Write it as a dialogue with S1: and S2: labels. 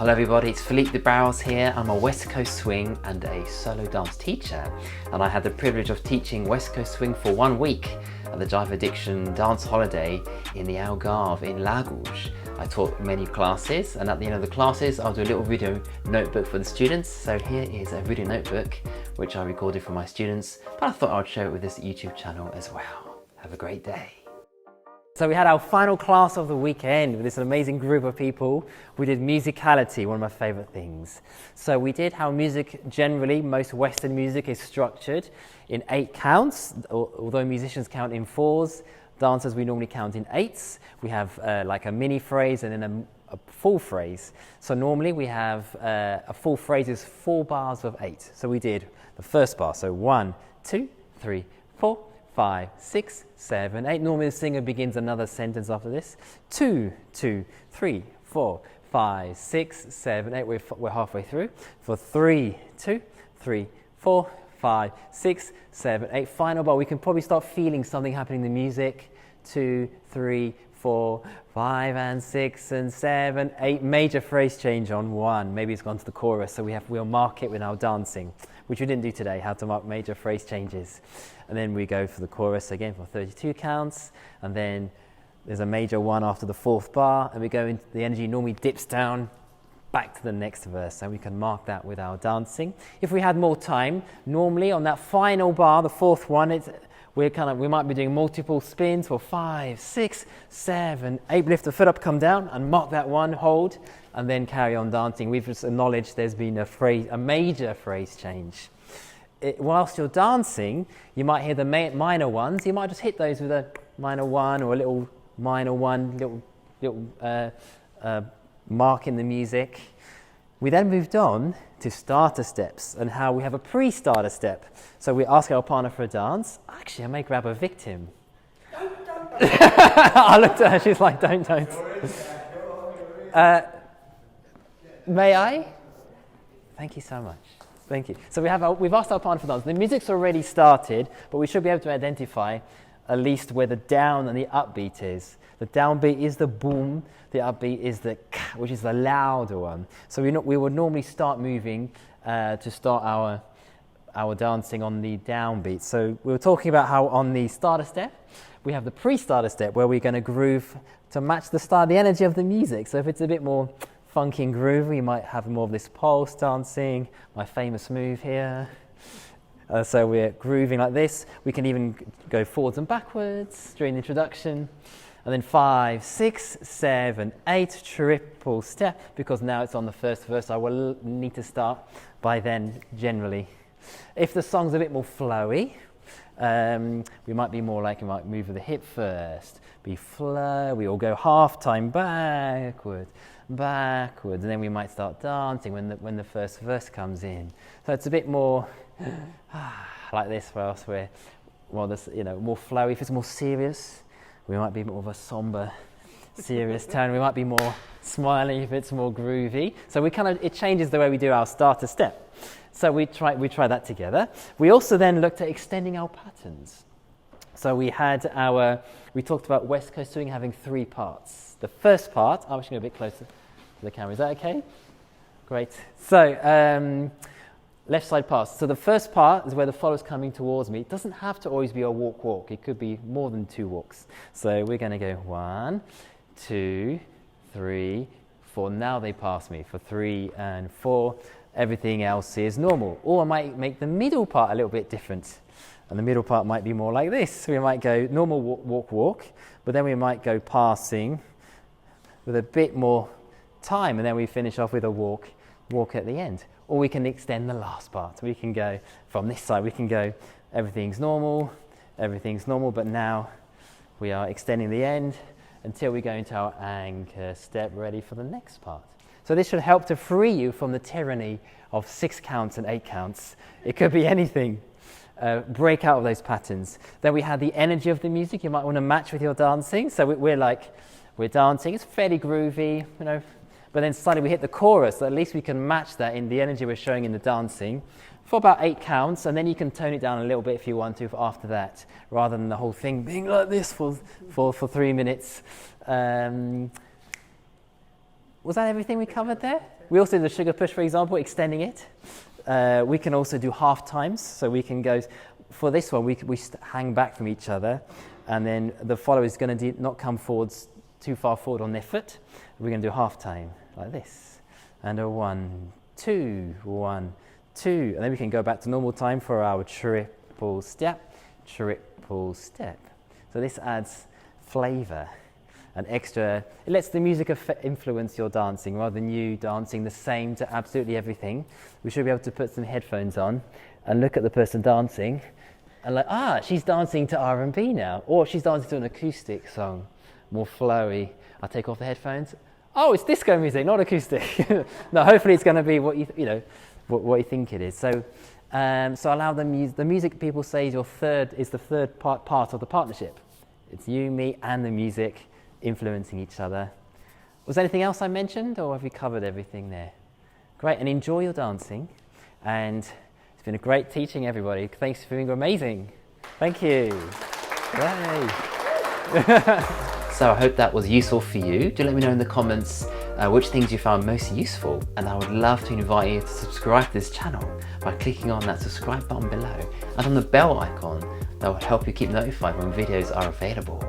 S1: Hello everybody, it's Philippe de Barros here. I'm a West Coast Swing and a solo dance teacher, and I had the privilege of teaching West Coast Swing for 1 week at the Jive Addiction Dance Holiday in the Algarve in Lagos. I taught many classes, and at the end of the classes I'll do a little video notebook for the students. So here is a video notebook which I recorded for my students, but I thought I'd share it with this YouTube channel as well. Have a great day. So we had our final class of the weekend with this amazing group of people. We did Musicality, one of my favorite things. So we did how music generally, most Western music is structured in 8 counts. Although musicians count in 4s, dancers we normally count in 8s. We have like a mini phrase and then a full phrase. So normally we have a full phrase is 4 bars of 8. So we did the first bar, so 1, 2, 3, 4, 5, 6, 7, 8. Normally the singer begins another sentence after this. 2, 2, 3, 4, 5, 6, 7, 8. We're halfway through. For 3, 2, 3, 4, 5, 6, 7, 8. Final bar. We can probably start feeling something happening in the music. 2, 3, 4, 5 and 6 and 7, 8. Major phrase change on 1. Maybe it's gone to the chorus, so we'll mark it with our dancing, which we didn't do today, how to mark major phrase changes. And then we go for the chorus again for 32 counts, and then there's a major 1 after the 4th bar, and we go into the energy normally dips down back to the next verse, and we can mark that with our dancing. If we had more time, normally on that final bar, the 4th one, we might be doing multiple spins for 5, 6, 7, 8. Lift the foot up, come down, and mark that 1, hold, and then carry on dancing. We've just acknowledged there's been a major phrase change. Whilst you're dancing, you might hear the minor ones. You might just hit those with a minor 1 or a little minor 1, little mark in the music. We then moved on to starter steps and how we have a pre-starter step. So we ask our partner for a dance. Actually, I may grab a victim. Don't. I looked at her, she's like, don't. May I? Thank you so much. Thank you. So we've asked our partner for dance. The music's already started, but we should be able to identify at least where the down and the upbeat is. The downbeat is the boom, the upbeat is the k, which is the louder one. So we would normally start moving to start our dancing on the downbeat. So we were talking about how on the starter step, we have the pre-starter step where we're going to groove to match the energy of the music. So if it's a bit more funky and groovy, you might have more of this pulse dancing, my famous move here. So we're grooving like this. We can even go forwards and backwards during the introduction. And then 5, 6, 7, 8, triple step, because now it's on the first verse. I will need to start by then generally. If the song's a bit more flowy, we might be more like, we might move with the hip first, be flowy, or go half time backwards, and then we might start dancing when the first verse comes in. So it's a bit more like this, where more flowy. If it's more serious, we might be more of a somber, serious tone. We might be more smiley if it's more groovy. So it changes the way we do our starter step. So we try that together. We also then looked at extending our patterns. So we talked about West Coast Swing having 3 parts. The first part, I'm actually going a bit closer to the camera. Is that okay? Great. So left side pass. So the first part is where the follow's coming towards me. It doesn't have to always be a walk. It could be more than 2 walks. So we're going to go 1, 2, 3, 4. Now they pass me for 3 and 4. Everything else is normal. Or I might make the middle part a little bit different. And the middle part might be more like this. So we might go normal walk, but then we might go passing with a bit more time, and then we finish off with a walk at the end. Or we can extend the last part. We can go from this side, we can go everything's normal, but now we are extending the end until we go into our anchor step, ready for the next part. So this should help to free you from the tyranny of 6 counts and 8 counts. It could be anything. Break out of those patterns. Then we have the energy of the music. You might want to match with your dancing. So we're dancing. It's fairly groovy, but then suddenly we hit the chorus. So at least we can match that in the energy we're showing in the dancing for about 8 counts, and then you can tone it down a little bit if you want to after that, rather than the whole thing being like this for 3 minutes. Was that everything we covered there? We also do the sugar push, for example, extending it. We can also do half times. So we can go, for this one, we hang back from each other, and then the follower is going to not come forwards too far forward on their foot. We're going to do half time like this. And a 1, 2, 1, 2. And then we can go back to normal time for our triple step, triple step. So this adds flavour and extra. It lets the music influence your dancing rather than you dancing the same to absolutely everything. We should be able to put some headphones on and look at the person dancing and like, she's dancing to R&B now, or she's dancing to an acoustic song, more flowy. I'll take off the headphones. Oh, it's disco music, not acoustic. No, hopefully it's going to be what what you think it is. So allow the music. People say is the third part of the partnership. It's you, me, and the music influencing each other. Was there anything else I mentioned, or have we covered everything there? Great, and enjoy your dancing. And it's been a great teaching, everybody. Thanks for being amazing. Thank you. Yay. So I hope that was useful for you. Do let me know in the comments which things you found most useful, and I would love to invite you to subscribe to this channel by clicking on that subscribe button below and on the bell icon. That will help you keep notified when videos are available.